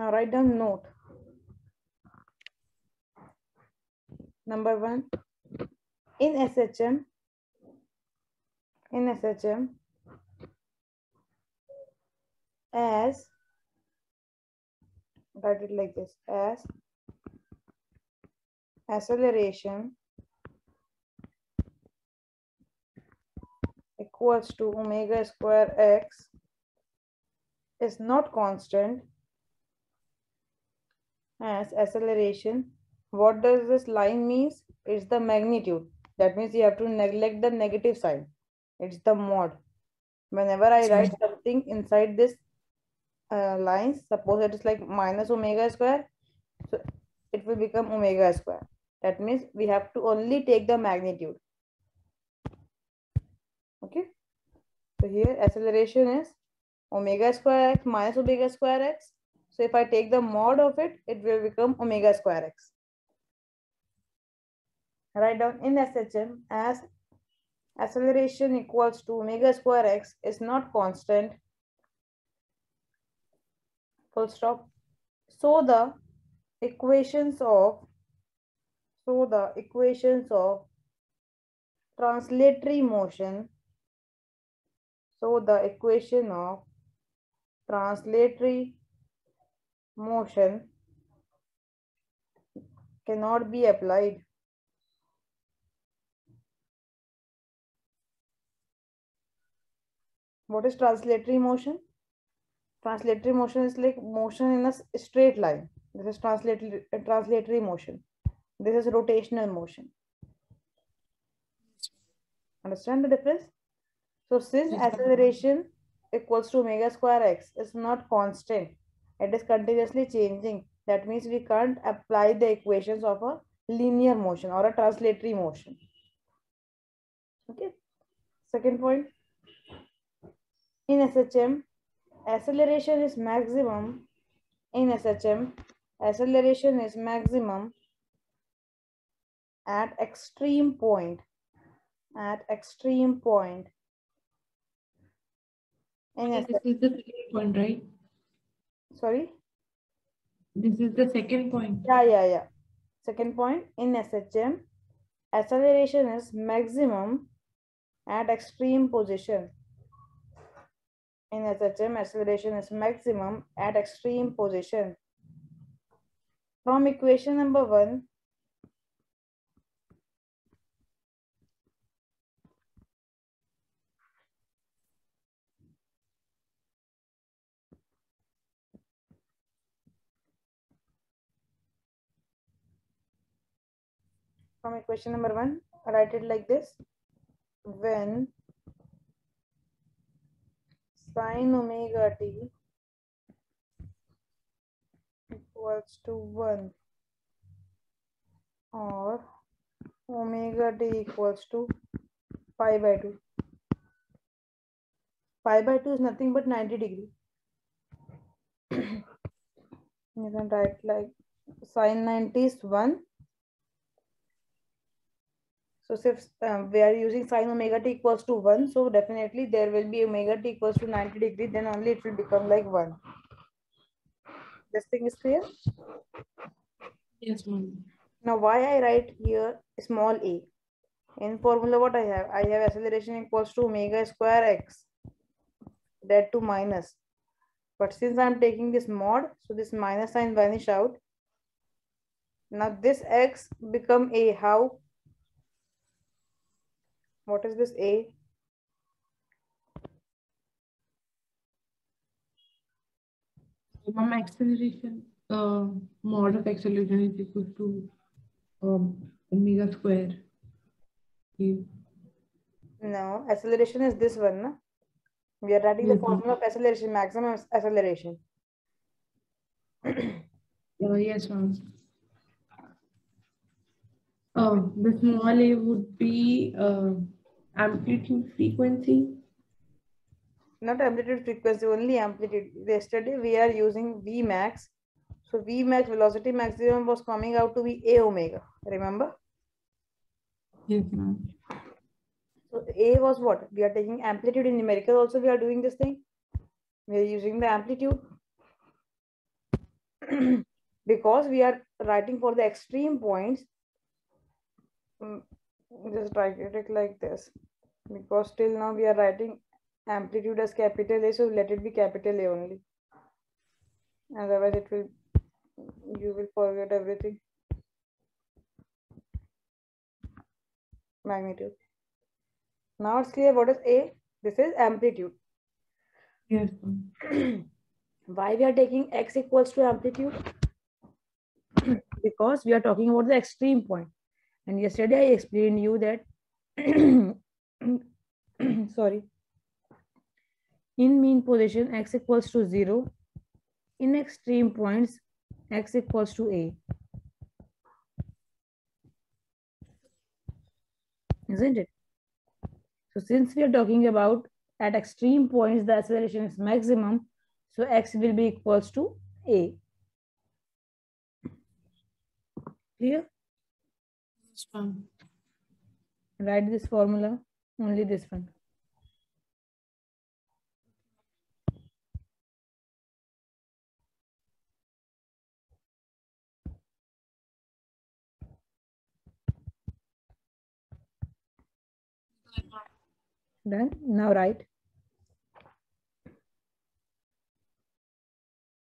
Now write down note. Number 1, in SHM, as, write it like this, as acceleration equals to omega square x is not constant, as acceleration, what does this line means? It's the magnitude. That means you have to neglect the negative sign. It's the mod. Whenever I write something inside this lines, suppose it is like minus omega square, so it will become omega square. That means we have to only take the magnitude. Okay. So here acceleration is omega square x minus omega square x. So if I take the mod of it, it will become omega square x. Write down in SHM as acceleration equals to omega square x is not constant. Full stop. So the equations of translatory motion. So the equation of translatory motion cannot be applied. What is translatory motion? Translatory motion is like motion in a straight line. This is translatory motion. This is rotational motion. Understand the difference? So since acceleration equals to omega square x is not constant, it is continuously changing. That means we can't apply the equations of a linear motion or a translatory motion. Okay. Second point. In SHM, acceleration is maximum. In SHM, acceleration is maximum at extreme point. At extreme point. This is the second point, right? Sorry? This is the second point. Yeah. Second point, in SHM, acceleration is maximum at extreme position. In SHM, acceleration is maximum at extreme position. From equation number 1, write it like this. When sin omega t equals to 1 or omega t equals to pi by 2. Pi by 2 is nothing but 90 degree. You can write like sin 90 is 1. So if we are using sin omega t equals to 1, so definitely there will be omega t equals to 90 degree, then only it will become like 1. This thing is clear? Yes, ma'am. Now why I write here small a? In formula what I have? I have acceleration equals to omega square x, that to minus. But since I am taking this mod, so this minus sign vanish out. Now this x become a. How? What is this a? Ma'am, acceleration, mod of acceleration is equal to omega square. No, acceleration is this one. No? We are writing the formula of acceleration, maximum acceleration. Yes, ma'am. The small a would be amplitude frequency. Not amplitude frequency, only amplitude. Yesterday we are using Vmax. So Vmax, velocity maximum, was coming out to be a omega. Remember? Yes, ma'am. So a was what? We are taking amplitude. In numerical also we are doing this thing. We are using the amplitude. because we are writing for the extreme points, just write it like this, because till now we are writing amplitude as capital A, so let it be capital A only. Otherwise it will, you will forget everything. Magnitude. Now it's clear what is A. This is amplitude. Yes. Why we are taking x equals to amplitude? Because we are talking about the extreme point. And yesterday I explained you that sorry, in mean position x equals to 0, in extreme points x equals to A, isn't it? So since we are talking about at extreme points the acceleration is maximum, so x will be equals to A. Clear? Yes, ma'am. Write this formula, only this one. Done. Now write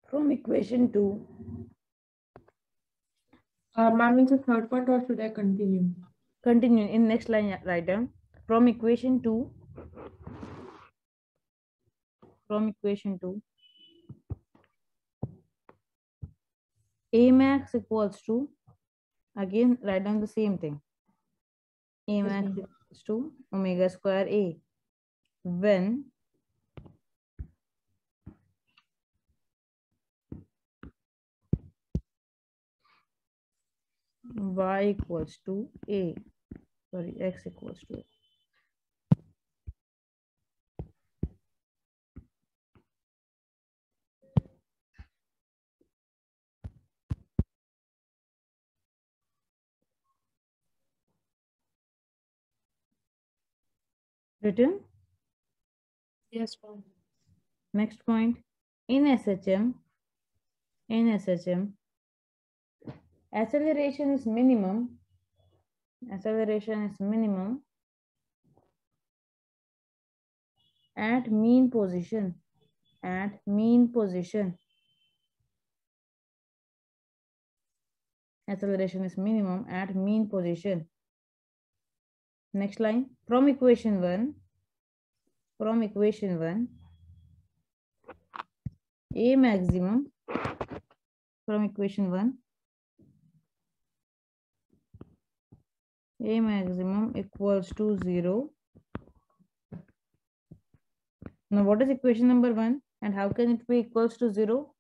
from equation 2. Ma'am, is the third point or should I continue? Continue in next line. Write down from equation 2. From equation 2, A max equals to, again write down the same thing. A max equals to omega square A when y equals to A, sorry, x equals to A. Written? Yes, ma'am. Next point, in SHM, acceleration is minimum at mean position, acceleration is minimum at mean position. Next line, from equation 1, A maximum, from equation 1, A maximum equals to 0. Now what is equation number 1 and how can it be equals to 0?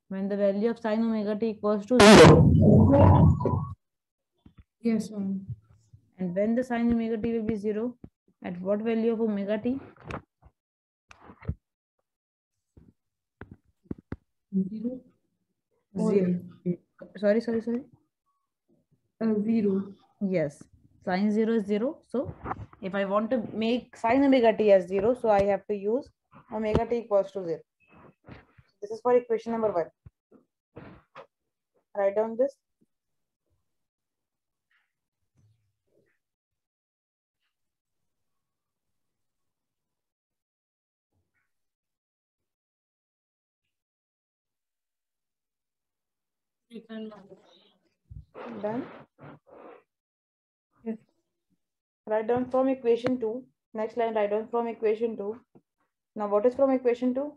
When the value of sine omega t equals to 0. Yes, ma'am. And when the sine omega t will be 0, at what value of omega t? 0. 0. Sorry. 0. Yes, sine 0 is 0. So if I want to make sine omega t as 0, so I have to use omega t equals to 0. This is for equation number 1. Write down this. Done. Yes. Write down from equation 2. Next line, write down from equation 2. Now what is from equation 2?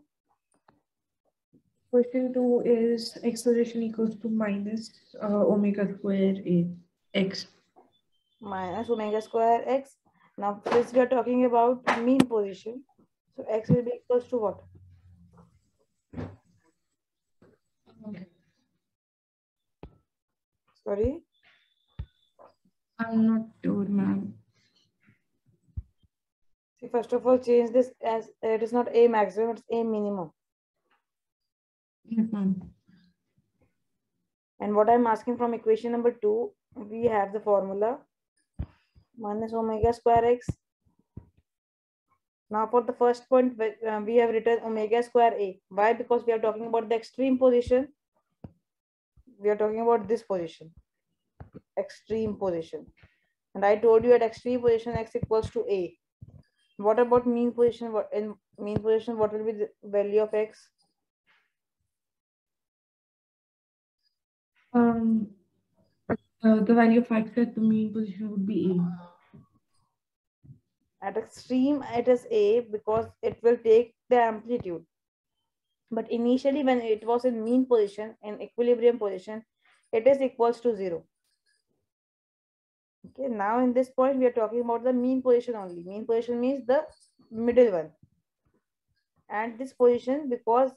Question 2 is acceleration equals to minus omega square A x. Minus omega square x. Now since we are talking about mean position, so x will be equals to what? Sorry? I'm not sure, ma'am. See, first of all, change this as it is not A maximum, it's A minimum. Yes, ma'am. And what I'm asking from equation number 2, we have the formula minus omega square x. Now for the first point, we have written omega square A. Why? Because we are talking about the extreme position. we are talking about this position, extreme position. And I told you at extreme position x equals to a. What about mean position? What in mean position, what will be the value of x? The value of x at the mean position would be a. At extreme, it is a because it will take the amplitude. But initially, when it was in mean position, in equilibrium position, it is equals to 0. Okay, now in this point, we are talking about the mean position only. Mean position means the middle one. And this position, because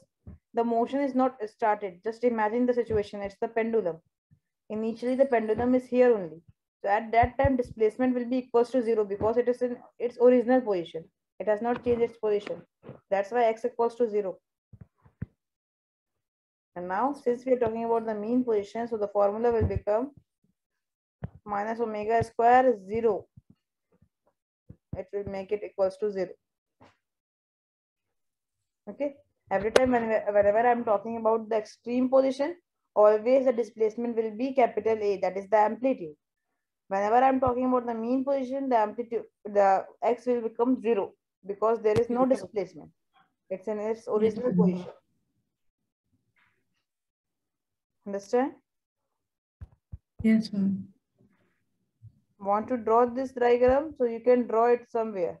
the motion is not started, just imagine the situation, it's the pendulum. Initially, the pendulum is here only. So at that time, displacement will be equals to 0 because it is in its original position. It has not changed its position. That's why x equals to 0. And now, since we are talking about the mean position, so the formula will become minus omega square 0. It will make it equals to 0. Okay. Every time whenever I'm talking about the extreme position, always the displacement will be capital A, that is the amplitude. Whenever I'm talking about the mean position, the amplitude, the x will become 0 because there is no displacement. It's in its original position. Understand? Yes, ma'am. Want to draw this diagram? So you can draw it somewhere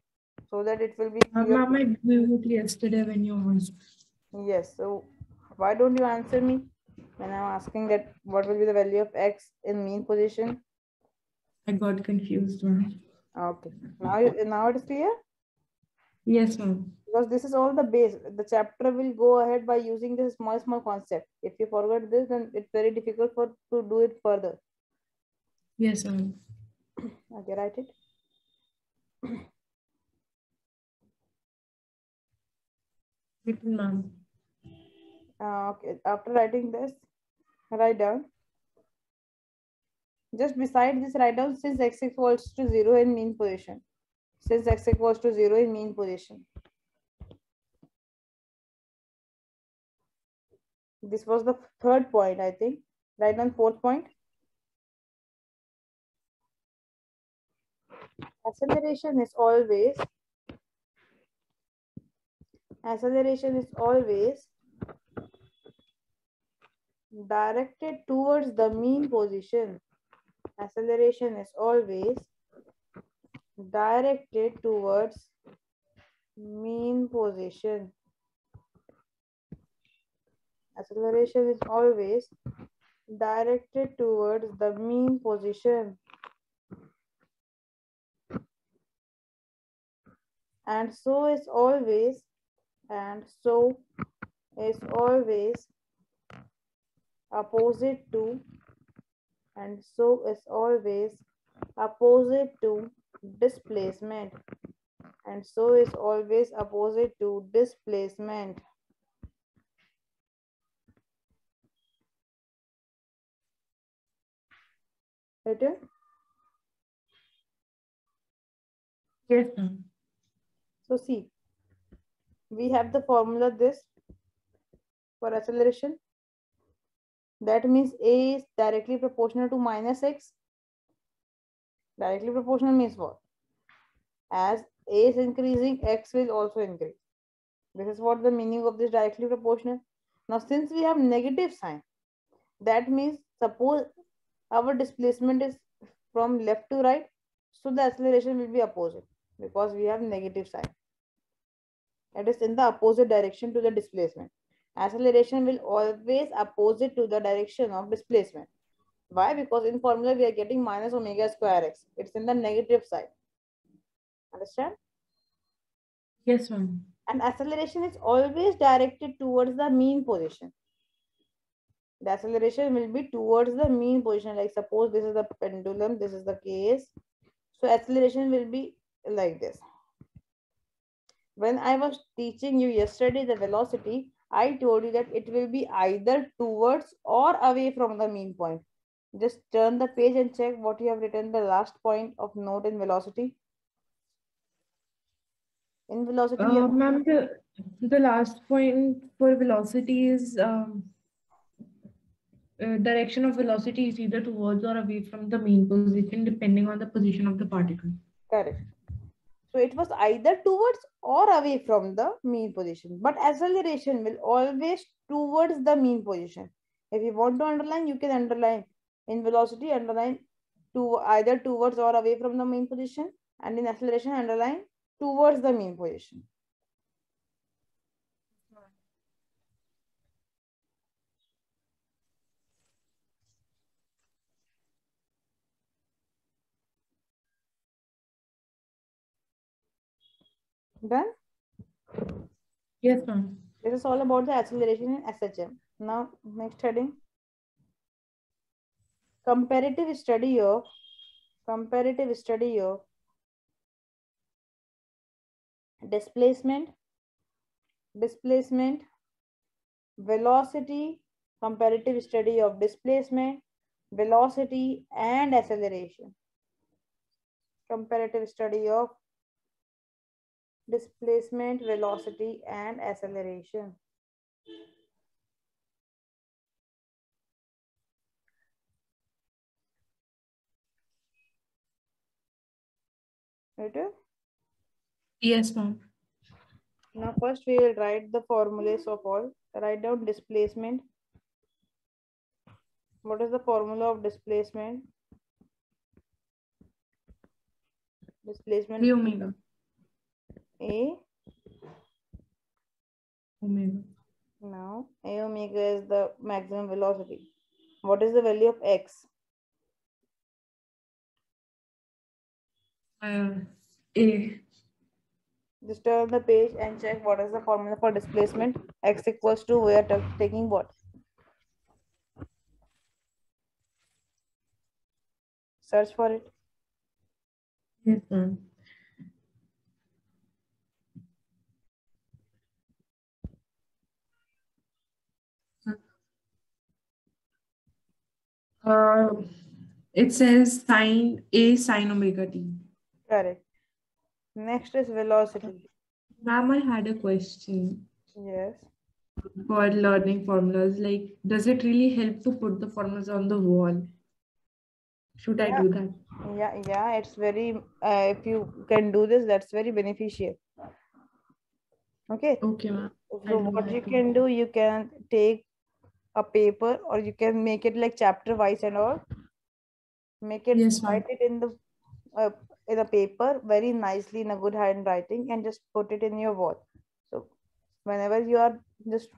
so that it will be clear. Ma'am, I drew it yesterday when you asked. Yes. So why don't you answer me when I'm asking that what will be the value of x in mean position? I got confused, ma'am. Okay. Now it is clear? Yes, ma'am. Because this is all the base. The chapter will go ahead by using this small concept. If you forget this, then it's very difficult to do it further. Yes, ma'am. Okay, write it. Written, ma'am. Okay, after writing this, write down. Just beside this, write down since x equals to 0 in mean position. Since x equals to 0 in mean position. This was the third point, I think. Write down fourth point. Acceleration is always directed towards the mean position. Acceleration is always directed towards mean position. Acceleration is always directed towards the mean position. And so is always opposite to displacement. And so is always opposite to displacement. Written? Yes, ma'am. So see, we have the formula this for acceleration. That means A is directly proportional to minus x. Directly proportional means what? As A is increasing, x will also increase. This is what the meaning of this directly proportional. Now, since we have negative sign, that means suppose our displacement is from left to right, so the acceleration will be opposite because we have negative sign. It is in the opposite direction to the displacement. Acceleration will always opposite to the direction of displacement. Why? Because in formula we are getting minus omega square x. It's in the negative side. Understand? Yes, ma'am. And acceleration is always directed towards the mean position. The acceleration will be towards the mean position. Like suppose this is the pendulum, this is the case. So acceleration will be like this. When I was teaching you yesterday the velocity, I told you that it will be either towards or away from the mean point. Just turn the page and check what you have written the last point of note in velocity. In velocity, Ma'am, the last point for velocity is direction of velocity is either towards or away from the mean position depending on the position of the particle. Correct. So it was either towards or away from the mean position. But acceleration will always towards the mean position. If you want to underline, you can underline. In velocity, underline to either towards or away from the mean position. And in acceleration, underline towards the mean position. Done? Yes, ma'am. This is all about the acceleration in SHM. Now, next heading. Comparative study of displacement, velocity, comparative study of displacement, velocity and acceleration. Comparative study of displacement, velocity and acceleration. Right? Yes, ma'am. Now first we will write the formulas of all. Write down displacement. What is the formula of displacement? Displacement V omega. A. Omega. Now A omega is the maximum velocity. What is the value of x? A. Just turn the page and check what is the formula for displacement. X equals to, we are taking what? Search for it. Yes, ma'am. It says sine omega t. Correct. Next is velocity. Ma'am, I had a question Yes. for learning formulas. Like, does it really help to put the formulas on the wall? Should I do that? Yeah, it's very, if you can do this, that's very beneficial. Okay. Okay, ma'am. So what you can do, you can take a paper or you can make it like chapter wise and all. Make it, Yes, ma'am. write it in a paper very nicely in a good handwriting and just put it in your wall. So whenever you are just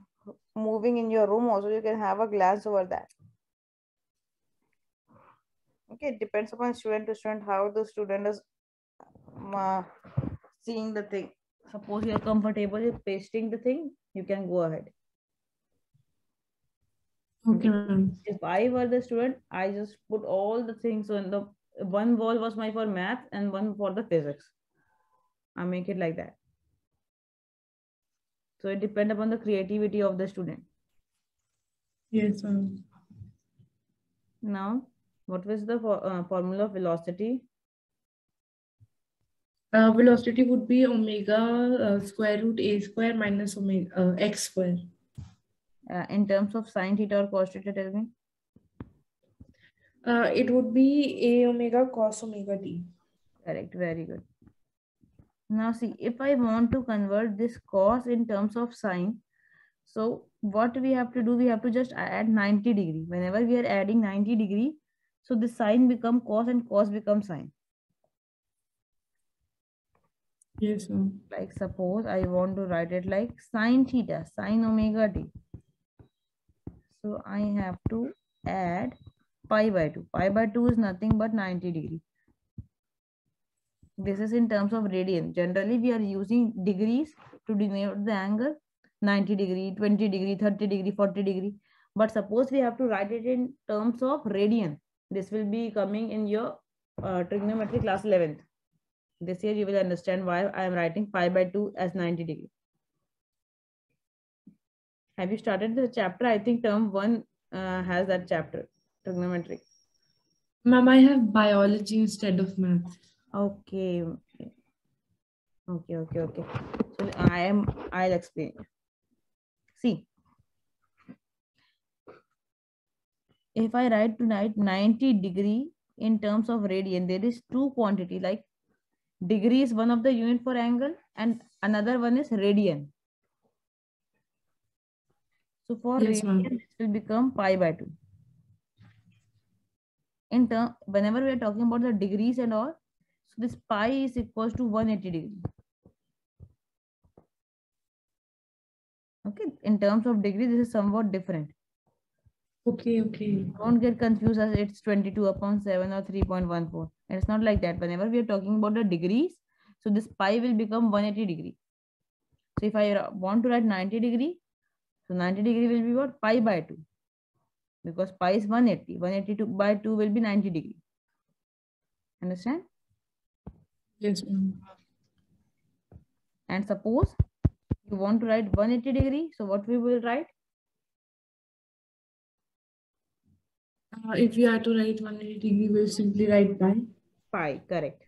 moving in your room also, you can have a glance over that. Okay, it depends upon student to student how the student is seeing the thing. Suppose you're comfortable with pasting the thing, you can go ahead. Okay, ma'am. If I were the student, I just put all the things on the one wall was my for math and one for the physics. I make it like that. So it depends upon the creativity of the student. Yes, ma'am. Now, what was the formula of velocity? Velocity would be omega square root a square minus omega x square. In terms of sine theta or cos theta, tell me. It would be a omega cos omega t. Correct, very good. Now see, if I want to convert this cos in terms of sine, so what we have to do, we have to just add 90 degree. Whenever we are adding 90 degree, so the sine become cos and cos become sine. Yes, ma'am. Like suppose I want to write it like sine theta, sine omega t. So I have to add pi by 2. Pi by 2 is nothing but 90 degree. This is in terms of radian. Generally, we are using degrees to denote the angle. 90 degree, 20 degree, 30 degree, 40 degree. But suppose we have to write it in terms of radian. This will be coming in your trigonometry class 11th. This year you will understand why I am writing pi by 2 as 90 degree. Have you started the chapter? I think term 1 has that chapter, trigonometry. Ma'am, I have biology instead of math. Okay. So I'll explain. See, if I write 90 degree in terms of radian, there is two quantity, like degree is one of the unit for angle and another one is radian. So for Yes, radian, ma'am. this will become pi by 2. In term, whenever we are talking about the degrees and all, so this pi is equals to 180 degree. Okay, in terms of degree, this is somewhat different. Okay, okay. Don't get confused as it's 22/7 or 3.14. It's not like that. Whenever we are talking about the degrees, so this pi will become 180 degree. So if I want to write 90 degree, so 90 degree will be what? Pi by 2. Because pi is 180. 182 by 2 will be 90 degree. Understand? Yes, ma'am. And suppose you want to write 180 degree, so what we will write? If we are to write 180 degree, we'll simply write pi. Pi, correct.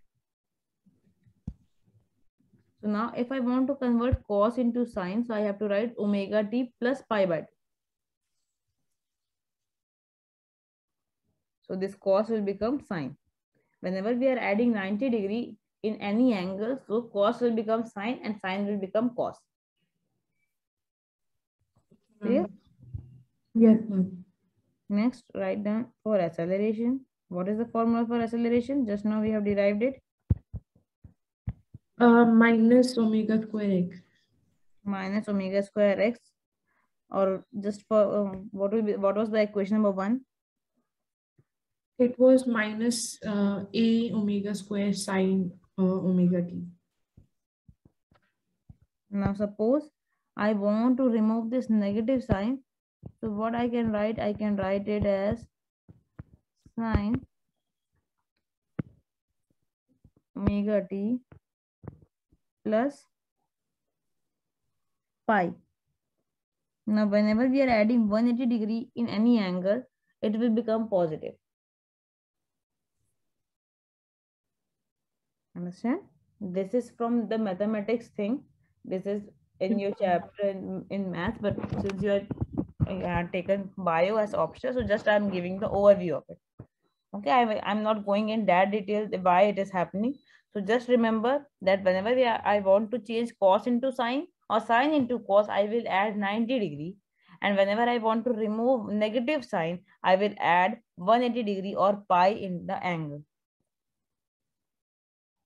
So now if I want to convert cos into sine, so I have to write omega t plus pi by 2. So this cos will become sine. Whenever we are adding 90 degree in any angle, so cos will become sine and sine will become cos. Clear? Yes, ma'am. Next, write down for acceleration. What is the formula for acceleration? Just now we have derived it. Minus omega square x. Minus omega square x, or just for what was the equation number 1? It was minus a omega square sine omega t. Now suppose I want to remove this negative sign. So what I can write? I can write it as sine omega t plus pi. Now whenever we are adding 180 degree in any angle, it will become positive. Understand? This is from the mathematics thing. This is in your chapter in math, but since you are taken bio as option, so just I'm giving the overview of it. Okay, I'm not going in that detail why it is happening. So just remember that whenever I want to change cos into sine or sine into cos, I will add 90 degree. And whenever I want to remove negative sign, I will add 180 degree or pi in the angle.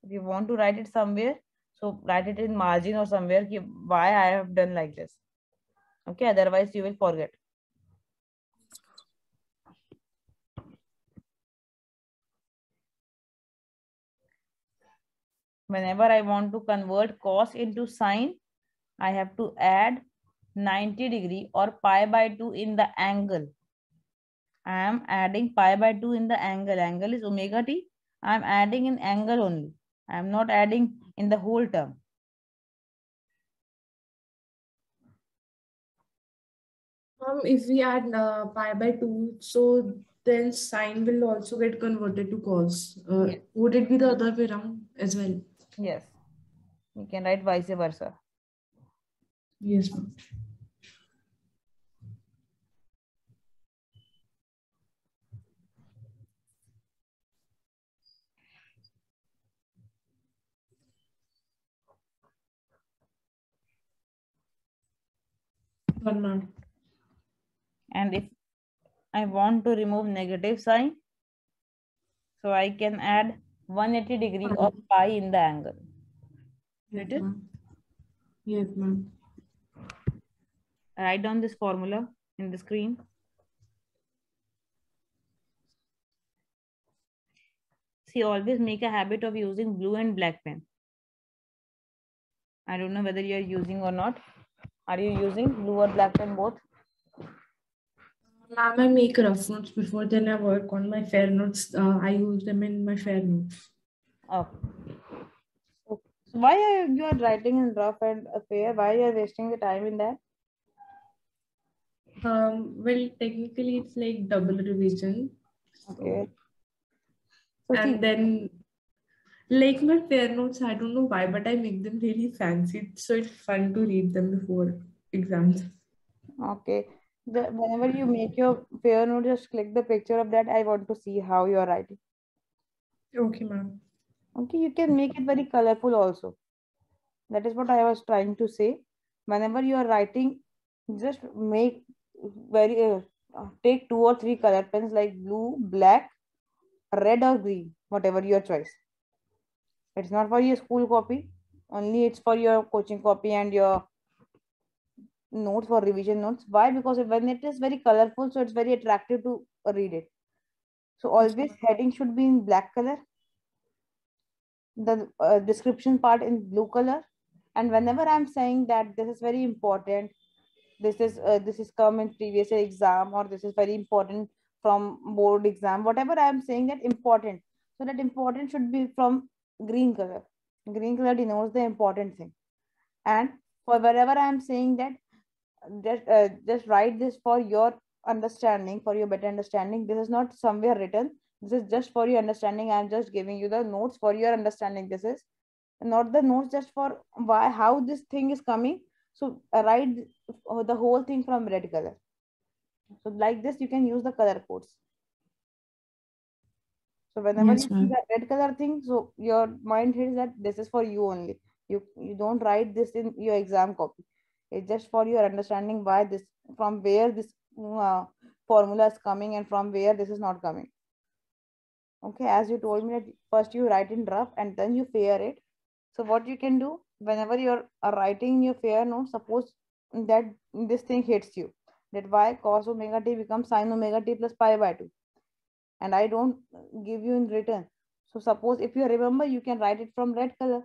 If you want to write it somewhere, so write it in margin or somewhere why I have done like this. Okay, otherwise you will forget. Whenever I want to convert cos into sine, I have to add 90 degree or pi by 2 in the angle. I am adding pi by 2 in the angle. Angle is omega t. I am adding in angle only. I am not adding in the whole term. If we add pi by 2, so then sine will also get converted to cos. Yes. Would it be the other way around as well? Yes. You can write vice versa. Yes, ma'am. Done, ma'am. And if I want to remove negative sign, so I can add 180 degree of pi in the angle. Yes, ma'am. Yes, ma'am. Write down this formula in the screen. See, always make a habit of using blue and black pen. I don't know whether you are using or not. Are you using blue or black pen both? Ma'am, I make rough notes before, then I work on my fair notes. I use them in my fair notes. Oh. So why are you writing in rough and fair? Why are you wasting the time in that? Well, technically it's like double revision. Okay. So then, like my fair notes, I don't know why, but I make them really fancy. So it's fun to read them before exams. Okay. Whenever you make your fair note, just click the picture of that. I want to see how you are writing. Okay, ma'am. Okay, you can make it very colorful also. That is what I was trying to say. Whenever you are writing, just make very take 2 or 3 color pens like blue, black, red or green, whatever your choice. It's not for your school copy, only it's for your coaching copy and your notes for revision notes. Why? Because when it is very colorful, so it's very attractive to read it. So Yes, always ma'am. heading should be in black color, the description part in blue color. And whenever I'm saying that this is very important, this is come in previous year exam, or this is very important from board exam, whatever I'm saying that important, so that important should be from green color. Green color denotes the important thing. And for wherever I'm saying that, just write this for your understanding, for your better understanding. This is not somewhere written, this is just for your understanding. I'm just giving you the notes for your understanding. This is not the notes just for why how this thing is coming. So write the whole thing from red color. So like this you can use the color codes. So whenever you Yes, see ma'am. that red color thing, so your mind hits that this is for you only. You don't write this in your exam copy. It's just for your understanding why this, from where this formula is coming and from where this is not coming. Okay, as you told me that first you write in rough and then you fair it. So what you can do whenever you're writing your fair note, suppose that this thing hits you, that why cos omega t becomes sin omega t plus pi by 2, and I don't give you in written. So suppose if you remember, you can write it from red color.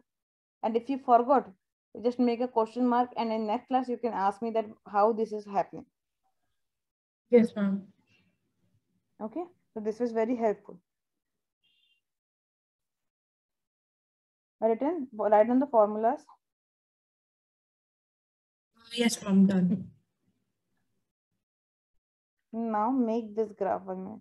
And if you forgot, you just make a question mark, and in next class you can ask me that how this is happening. Yes, ma'am. Okay, so this is very helpful. Write down the formulas. Yes, ma'am. Done. Now make this graph 1 minute.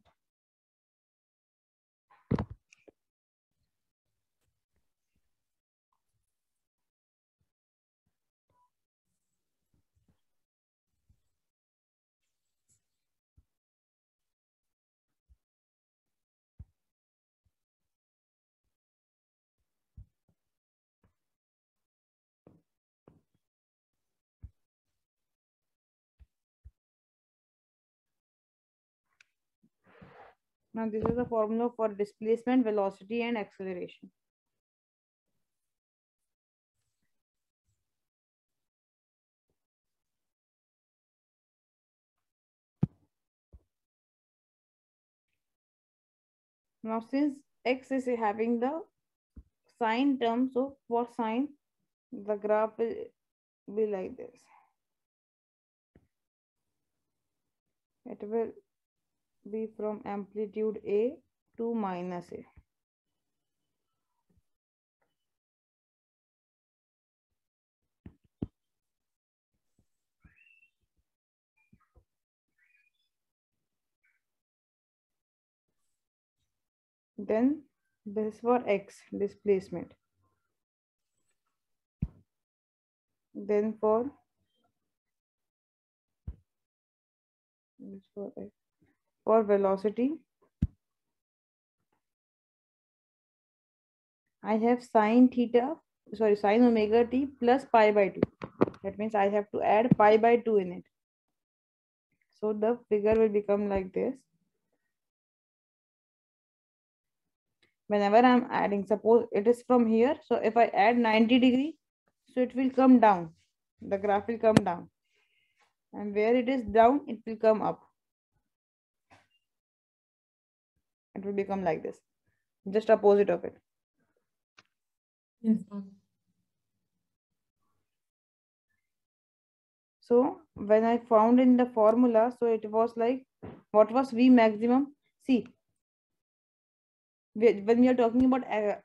Now this is the formula for displacement, velocity and acceleration. Now since x is having the sine term, so for sine, the graph will be like this. It will be from amplitude A to minus A. Then this for x, displacement. Then for velocity, I have sine omega t plus pi by 2. That means I have to add pi by 2 in it. So the figure will become like this. Whenever I'm adding, suppose it is from here. So if I add 90 degree, so it will come down. The graph will come down. And where it is down, it will come up. It will become like this. Just opposite of it. Yes, ma'am. So when I found in the formula, so it was like, what was V maximum? See, when we are talking about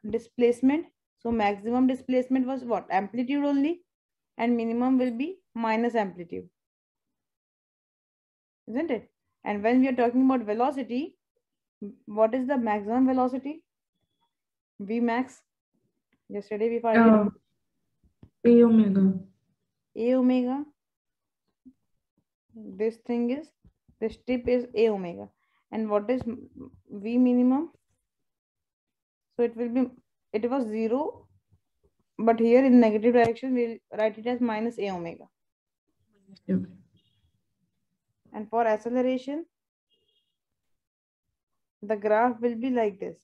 displacement, so maximum displacement was what? Amplitude only, and minimum will be minus amplitude, isn't it? And when we are talking about velocity, what is the maximum velocity? V max. Yesterday we find it Uh, out. A omega. A omega. This thing is, this tip is a omega. And what is v minimum? So it will be, it was 0, but here in negative direction we'll write it as minus a omega. Okay. And for acceleration, the graph will be like this.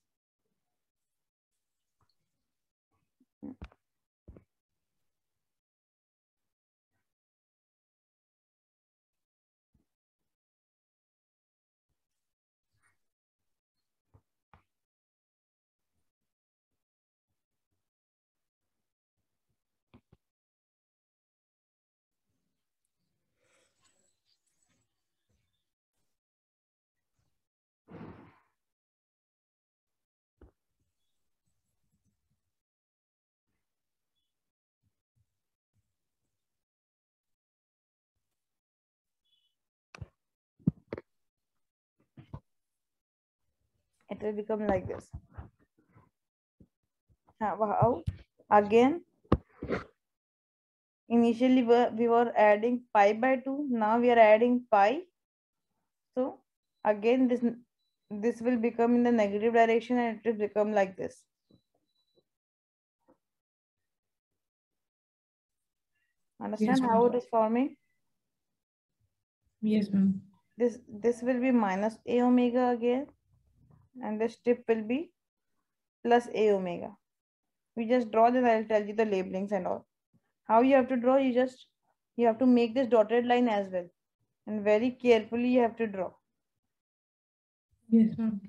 It will become like this. How? Again, initially we were adding pi by 2. Now we are adding pi. So again, this will become in the negative direction and it will become like this. Understand Yes, how ma'am. it is forming? Yes, ma'am. This will be minus a omega again, and this tip will be plus a omega. We just draw, then I'll tell you the labelings and all. How you have to draw? You have to make this dotted line as well, and very carefully you have to draw. Yes, ma'am.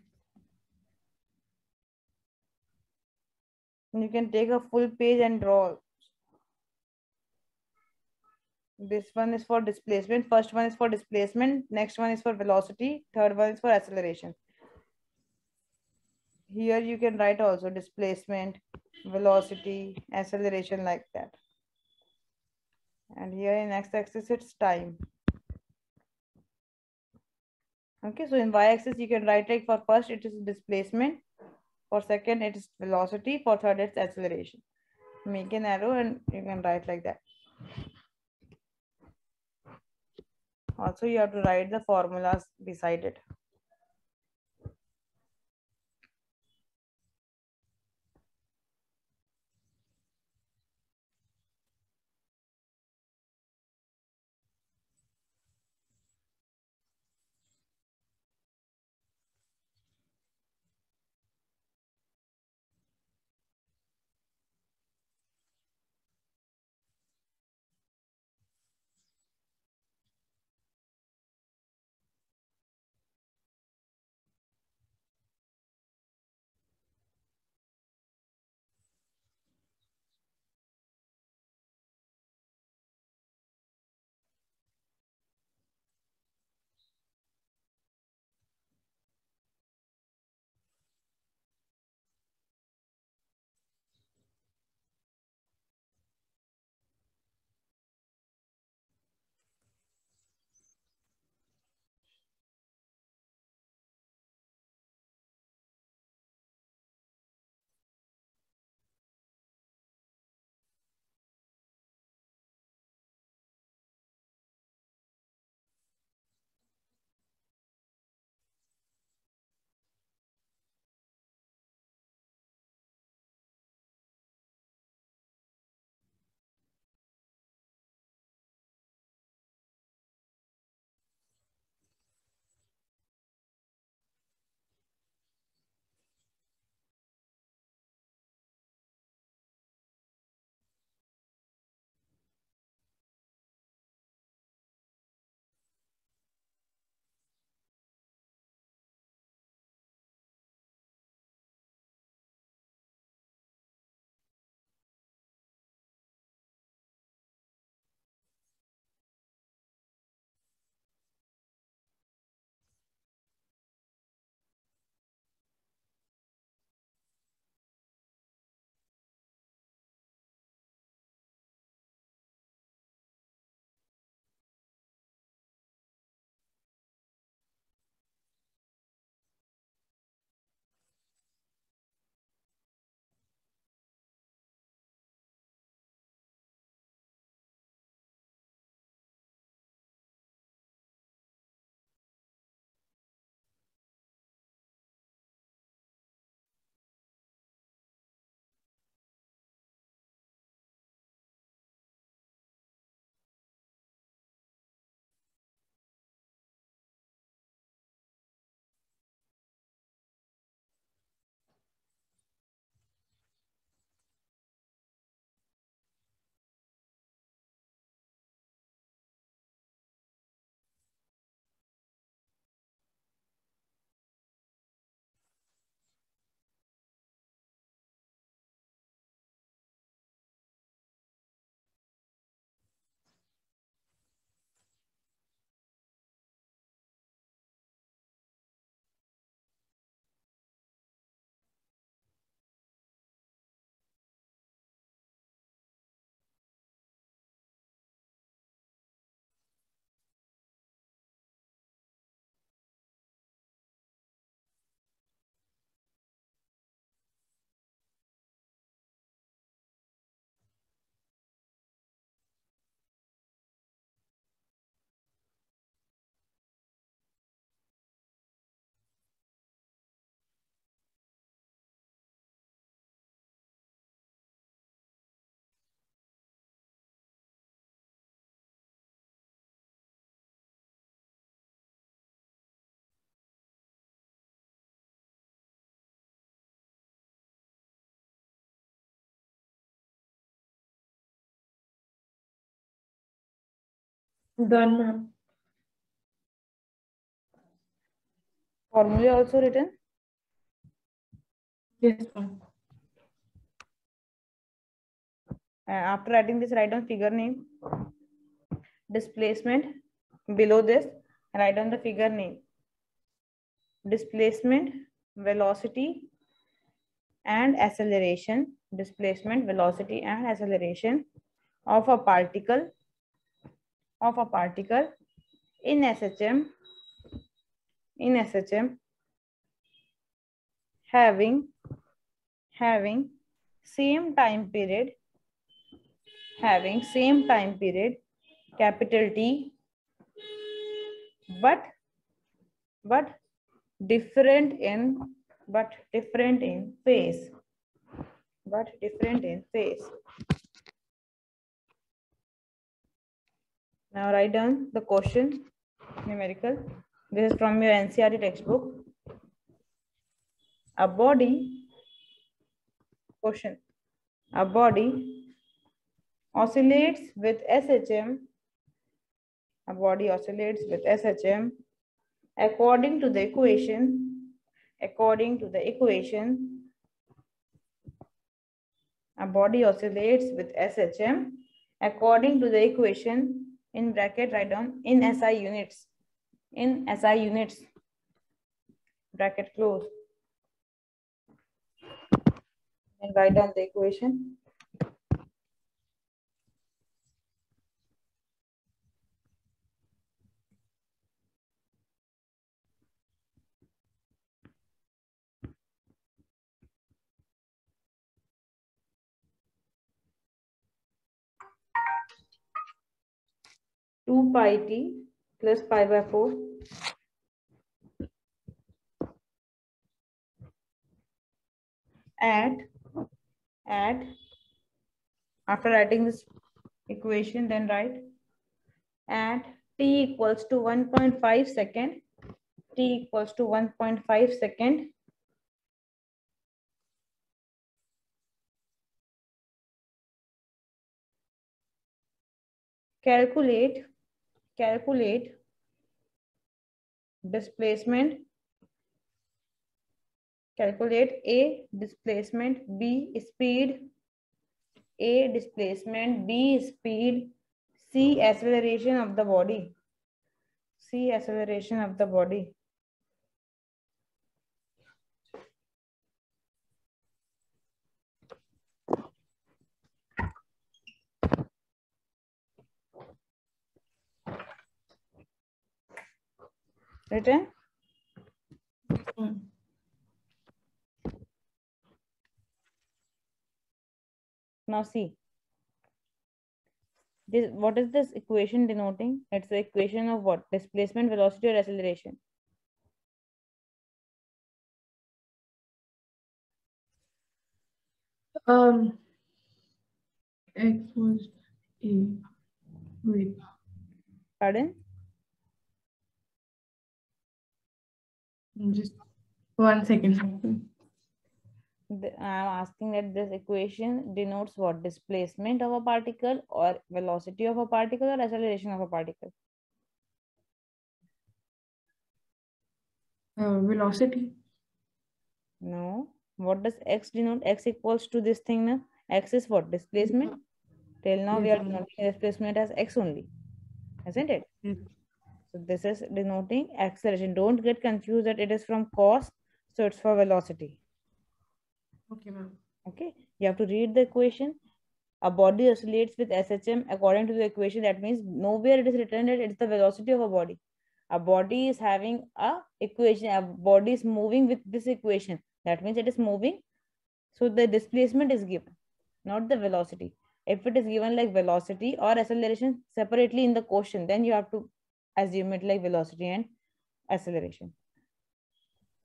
You can take a full page and draw. This one is for displacement. First one is for displacement. Next one is for velocity. Third one is for acceleration. Here you can write also displacement, velocity, acceleration, like that. And here in x-axis it's time. Okay, so in y-axis you can write like for first it is displacement, for second it is velocity, for third it's acceleration. Make an arrow and you can write like that. Also you have to write the formulas beside it. Done, ma'am. Formula also written. Yes, ma'am. After writing this, write down figure name, displacement. Below this, write down the figure name, displacement, velocity, and acceleration. Displacement, velocity, and acceleration of a particle in SHM having same time period capital T, but different in phase. Now write down the question numerical. This is from your NCERT textbook. A body oscillates with SHM. A body oscillates with SHM according to the equation. A body oscillates with SHM according to the equation, in bracket write down in SI units. Bracket close. And write down the equation. Two pi t plus pi by 4 at after writing this equation, then write at t equals to 1.5 second. Calculate displacement. Calculate A displacement, B speed, C acceleration of the body. Written? Now see. What is this equation denoting? It's the equation of what? Displacement, velocity, or acceleration? X was A. Wait. Pardon? Just 1 second. I'm asking that this equation denotes what? Displacement of a particle, or velocity of a particle, or acceleration of a particle? Velocity. No. What does X denote? X equals to this thing now. X is what? Displacement. Till now we are denoting displacement as X only, isn't it? So this is denoting acceleration. Don't get confused that it is from cos, so it's for velocity. Okay, ma'am. Okay, you have to read the equation. A body oscillates with SHM according to the equation. That means nowhere it is written that it's the velocity of a body. A body is having a equation. A body is moving with this equation. That means it is moving. So the displacement is given, not the velocity. If it is given like velocity or acceleration separately in the question, then you have to assume it like velocity and acceleration.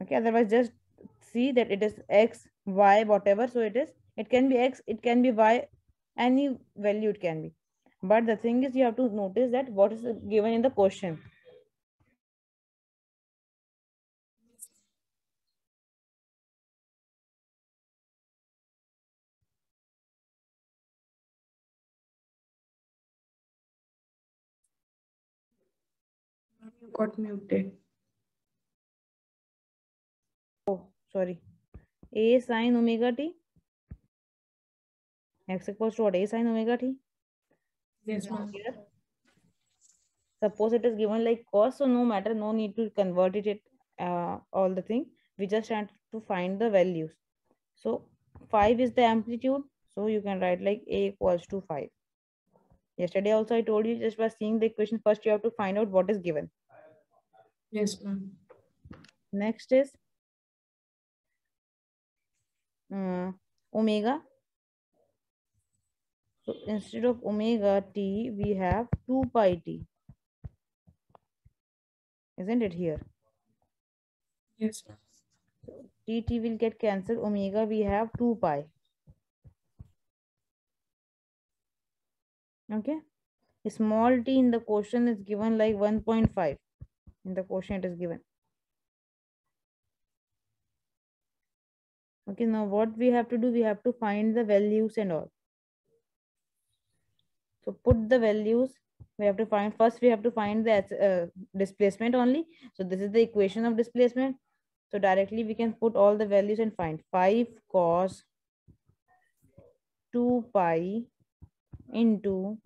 Okay, otherwise just see that it is X, Y, whatever. So it can be X, it can be Y, any value it can be. But the thing is, you have to notice that what is given in the question. Got muted. Oh, sorry. A sin omega t. X equals to what? A sin omega t. Yes, ma'am. Here, suppose it is given like cos, so no matter, no need to convert it all the thing. We just have to find the values. So 5 is the amplitude, so you can write like A equals to 5. Yesterday also I told you, just by seeing the equation first you have to find out what is given. Yes, ma'am. Next is omega. So instead of omega t, we have 2 pi t. Isn't it here? Yes, ma'am. So t will get cancelled. Omega we have 2 pi. Okay. Small t in the question is given like 1.5. In the question it is given. Okay, now what we have to do, we have to find the values and all. So put the values, we have to find, first we have to find the displacement only. So this is the equation of displacement. So directly we can put all the values and find 5 cos 2 pi into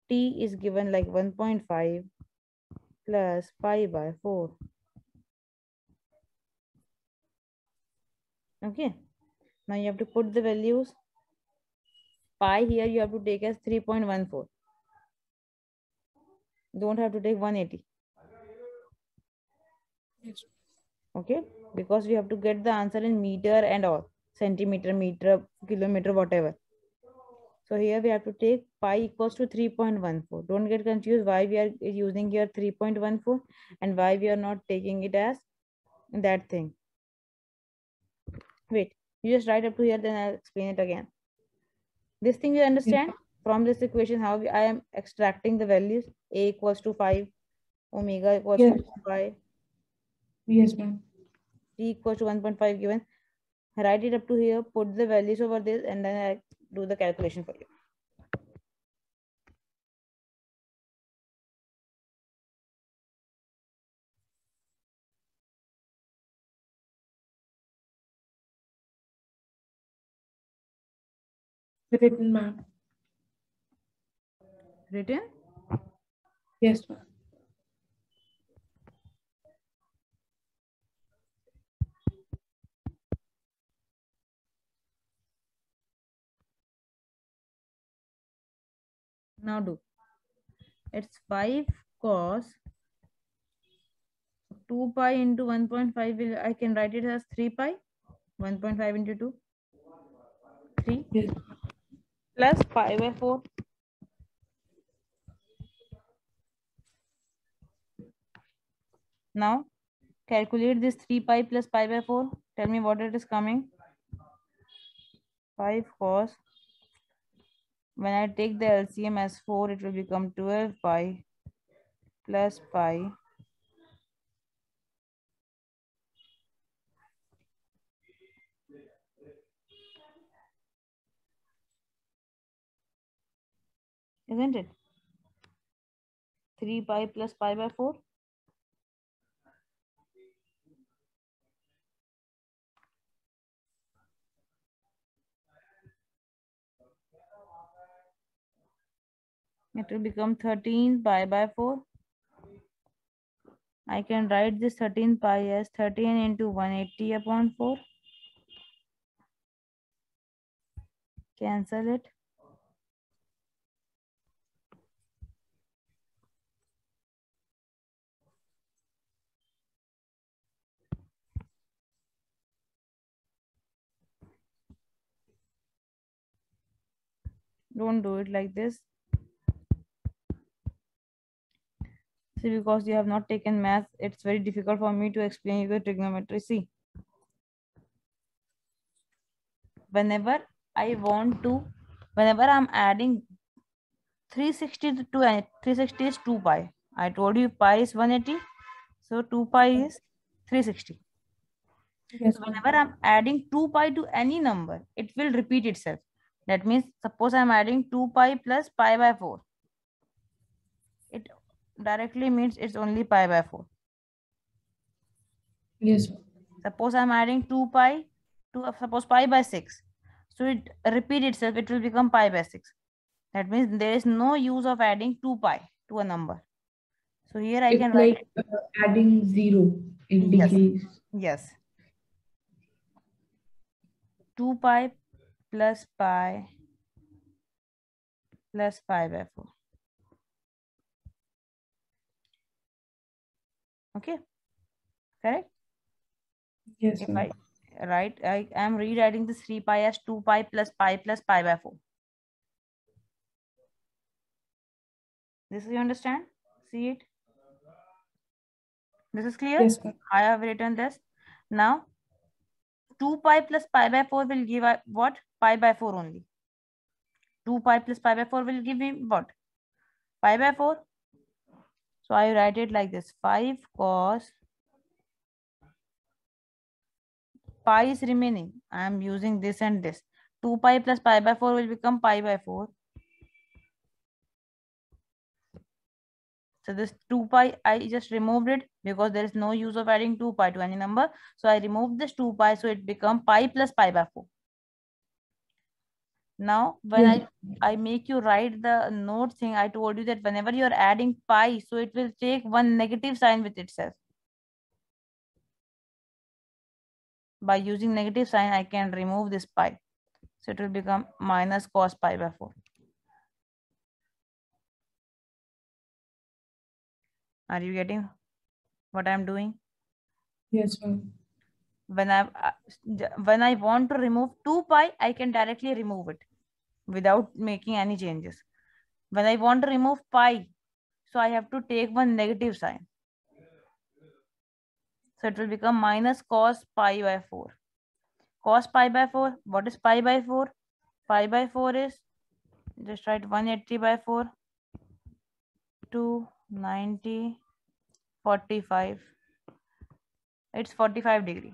t is given like 1.5 plus pi by 4. Okay, now you have to put the values. Pi here you have to take as 3.14. Don't have to take 180. Yes. Okay, because we have to get the answer in meter and all, centimeter, meter, kilometer, whatever. So here we have to take pi equals to 3.14. Don't get confused why we are using here 3.14 and why we are not taking it as that thing. Wait, you just write up to here, then I'll explain it again. This thing you understand? Yes. From this equation, how I am extracting the values. A equals to 5, omega equals Yes. to 5, Yes, ma'am. t equals to 1.5 given. Write it up to here, put the values over this, and then I do the calculation for you. Written, ma'am. Written? Yes, ma'am. Now do. It's 5 cos 2 pi into 1.5. I can write it as 3 pi. 1.5 into 2. 3 Yes. plus pi by 4. Now calculate this 3 pi plus pi by 4. Tell me what it is coming. 5 cos. When I take the LCM as 4, it will become 12 pi plus pi. Isn't it? 3 pi plus pi by 4. It will become 13 pi by 4. I can write this 13 pi as 13 into 180 upon 4. Cancel it. Don't do it like this. See, because you have not taken math, it's very difficult for me to explain you the trigonometry. See, whenever I'm adding 360 to 360 is 2 pi. I told you pi is 180, so 2 pi is 360. Yes, So ma'am. whenever I'm adding 2 pi to any number, it will repeat itself. That means, suppose I'm adding 2 pi plus pi by 4. directly means it's only pi by 4. Yes, ma'am. Suppose I'm adding 2 pi to suppose pi by 6. So it repeat itself, it will become pi by 6. That means there is no use of adding 2 pi to a number. So here I can It's write. like adding 0 in Yes. decrease. Yes. 2 pi plus pi plus pi by 4. Okay. Correct? Yes, If ma'am. I am rewriting this 3 pi as 2 pi plus pi by 4. This you understand? See it? This is clear? Yes, ma'am. I have written this. Now 2 pi plus pi by 4 will give what? Pi by 4 only. 2 pi plus pi by 4 will give me what? Pi by 4. So I write it like this. 5 cos pi is remaining. I am using this and this. 2 pi plus pi by 4 will become pi by 4. So this 2 pi, I just removed it because there is no use of adding 2 pi to any number. So I removed this 2 pi, so it become pi plus pi by 4. Now, when Yes. I make you write the note thing, I told you that whenever you are adding pi, so it will take one negative sign with itself. By using negative sign, I can remove this pi. So it will become minus cos pi by 4. Are you getting what I'm doing? Yes, ma'am. When I want to remove 2 pi, I can directly remove it without making any changes. When I want to remove pi, so I have to take one negative sign. So it will become minus cos pi by 4. Cos pi by 4, what is pi by 4? Pi by 4 is, just write 180 by 4, 290, 45. It's 45 degree.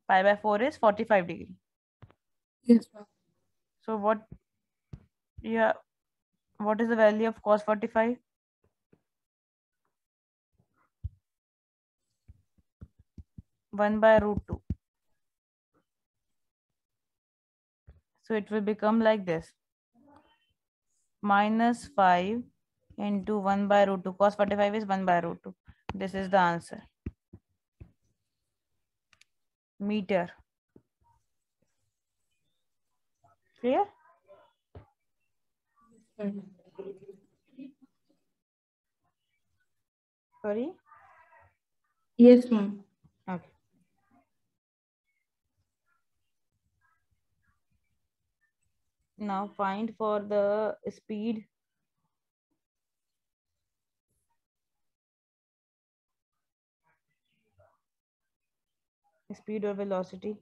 Pi by 4 is 45 degree. Yes, ma'am. So what is the value of cos 45? 1 by root 2. So it will become like this. Minus 5 into 1 by root 2. Cos 45 is 1 by root 2. This is the answer. Meter. Clear? Sorry? Yes, ma'am. Okay. Now find for the speed. Speed or velocity.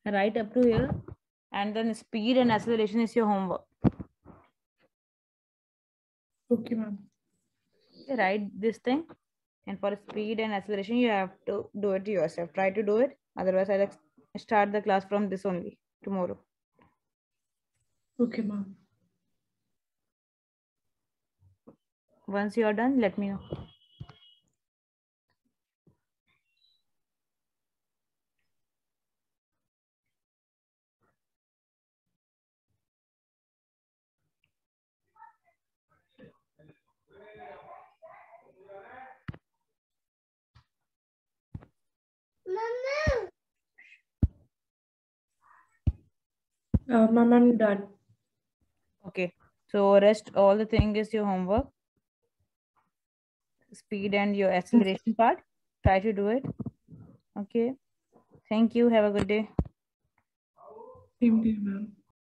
Right up to here. And then speed and acceleration is your homework. Okay, ma'am. Write this thing. And for speed and acceleration, you have to do it yourself. Try to do it. Otherwise, I'll start the class from this only tomorrow. Okay, ma'am. Once you are done, let me know. Ma'am, I'm done. Okay. So rest all the thing is your homework. Speed and your acceleration part. Try to do it. Okay. Thank you. Have a good day. Same to you, ma'am.